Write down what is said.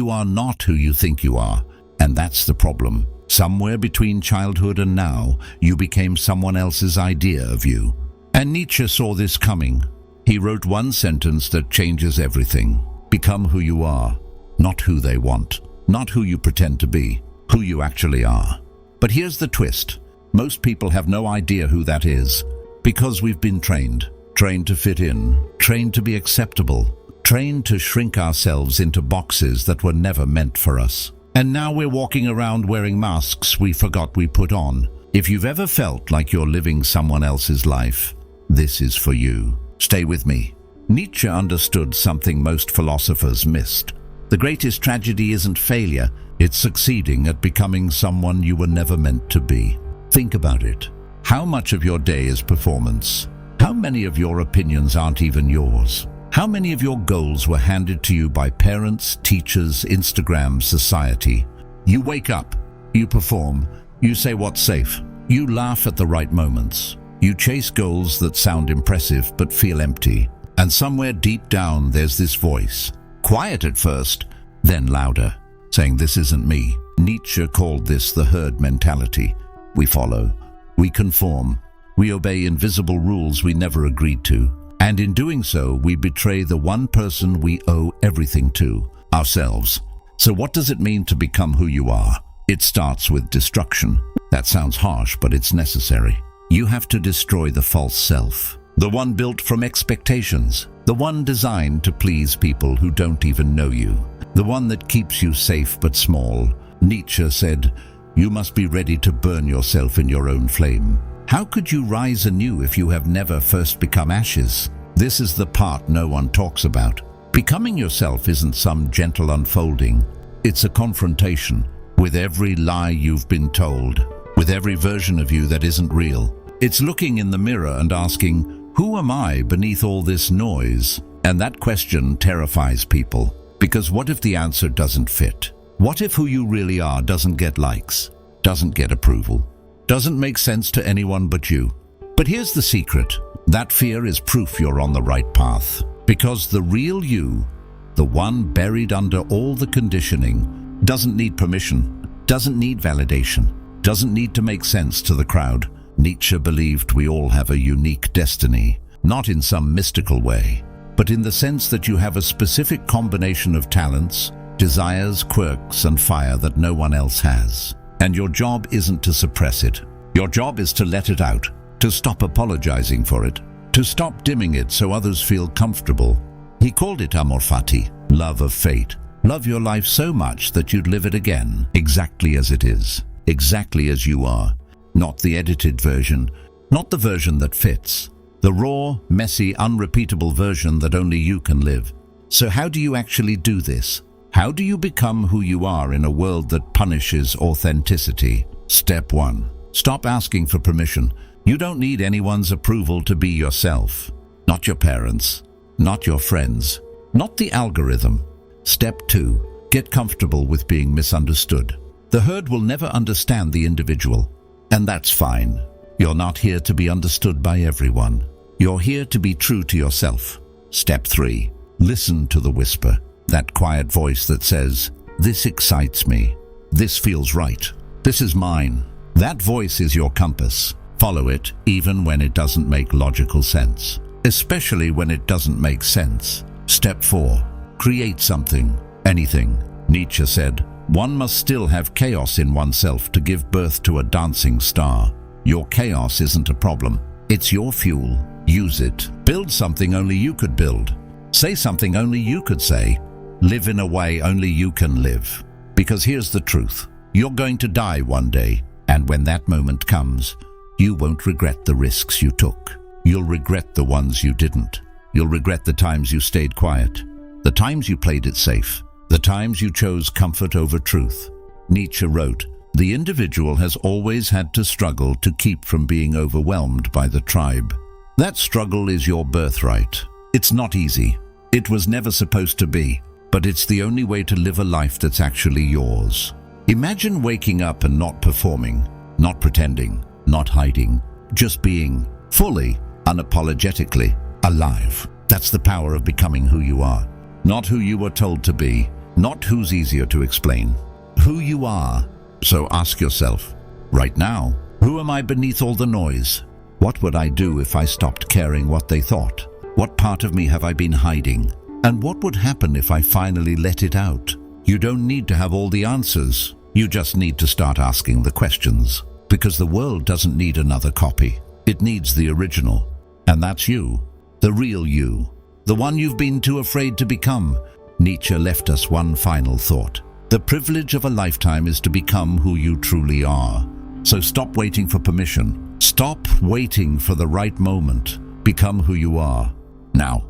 You are not who you think you are, and that's the problem. Somewhere between childhood and now, you became someone else's idea of you. And Nietzsche saw this coming. He wrote one sentence that changes everything. Become who you are, not who they want, not who you pretend to be, who you actually are. But here's the twist. Most people have no idea who that is, because we've been trained to fit in, trained to be acceptable, trained to shrink ourselves into boxes that were never meant for us. And now we're walking around wearing masks we forgot we put on. If you've ever felt like you're living someone else's life, this is for you. Stay with me. Nietzsche understood something most philosophers missed. The greatest tragedy isn't failure, it's succeeding at becoming someone you were never meant to be. Think about it. How much of your day is performance? How many of your opinions aren't even yours? How many of your goals were handed to you by parents, teachers, Instagram, society? You wake up, you perform, you say what's safe, you laugh at the right moments, you chase goals that sound impressive but feel empty. And somewhere deep down there's this voice, quiet at first, then louder, saying this isn't me. Nietzsche called this the herd mentality. We follow, we conform, we obey invisible rules we never agreed to. And in doing so, we betray the one person we owe everything to, ourselves. So what does it mean to become who you are? It starts with destruction. That sounds harsh, but it's necessary. You have to destroy the false self. The one built from expectations, the one designed to please people who don't even know you, the one that keeps you safe but small. Nietzsche said, you must be ready to burn yourself in your own flame. How could you rise anew if you have never first become ashes? This is the part no one talks about. Becoming yourself isn't some gentle unfolding. It's a confrontation with every lie you've been told, with every version of you that isn't real. It's looking in the mirror and asking, who am I beneath all this noise? And that question terrifies people, because what if the answer doesn't fit? What if who you really are doesn't get likes, doesn't get approval, doesn't make sense to anyone but you? But here's the secret. That fear is proof you're on the right path. Because the real you, the one buried under all the conditioning, doesn't need permission, doesn't need validation, doesn't need to make sense to the crowd. Nietzsche believed we all have a unique destiny, not in some mystical way, but in the sense that you have a specific combination of talents, desires, quirks, and fire that no one else has. And your job isn't to suppress it. Your job is to let it out, to stop apologizing for it, to stop dimming it so others feel comfortable. He called it Amor, Fati, love of fate. Love your life so much that you'd live it again, exactly as it is, exactly as you are. Not the edited version, not the version that fits, the raw, messy, unrepeatable version that only you can live. So how do you actually do this? How do you become who you are in a world that punishes authenticity? Step 1. Stop asking for permission. You don't need anyone's approval to be yourself. Not your parents, not your friends, not the algorithm. Step 2. Get comfortable with being misunderstood. The herd will never understand the individual. And that's fine. You're not here to be understood by everyone. You're here to be true to yourself. Step 3. Listen to the whisper. That quiet voice that says, this excites me. This feels right. This is mine. That voice is your compass. Follow it even when it doesn't make logical sense. Especially when it doesn't make sense. Step 4. Create something. Anything. Nietzsche said, one must still have chaos in oneself to give birth to a dancing star. Your chaos isn't a problem. It's your fuel. Use it. Build something only you could build. Say something only you could say. Live in a way only you can live. Because here's the truth. You're going to die one day, and when that moment comes, you won't regret the risks you took. You'll regret the ones you didn't. You'll regret the times you stayed quiet, the times you played it safe, the times you chose comfort over truth. Nietzsche wrote, the individual has always had to struggle to keep from being overwhelmed by the tribe. That struggle is your birthright. It's not easy. It was never supposed to be, but it's the only way to live a life that's actually yours. Imagine waking up and not performing, not pretending, not hiding, just being fully, unapologetically alive. That's the power of becoming who you are. Not who you were told to be, Not who's easier to explain. Who you are. So ask yourself, right now, who am I beneath all the noise? What would I do if I stopped caring what they thought? What part of me have I been hiding? And what would happen if I finally let it out? You don't need to have all the answers. You just need to start asking the questions. Because the world doesn't need another copy. It needs the original. And that's you. The real you. The one you've been too afraid to become. Nietzsche left us one final thought. The privilege of a lifetime is to become who you truly are. So stop waiting for permission. Stop waiting for the right moment. Become who you are. Now.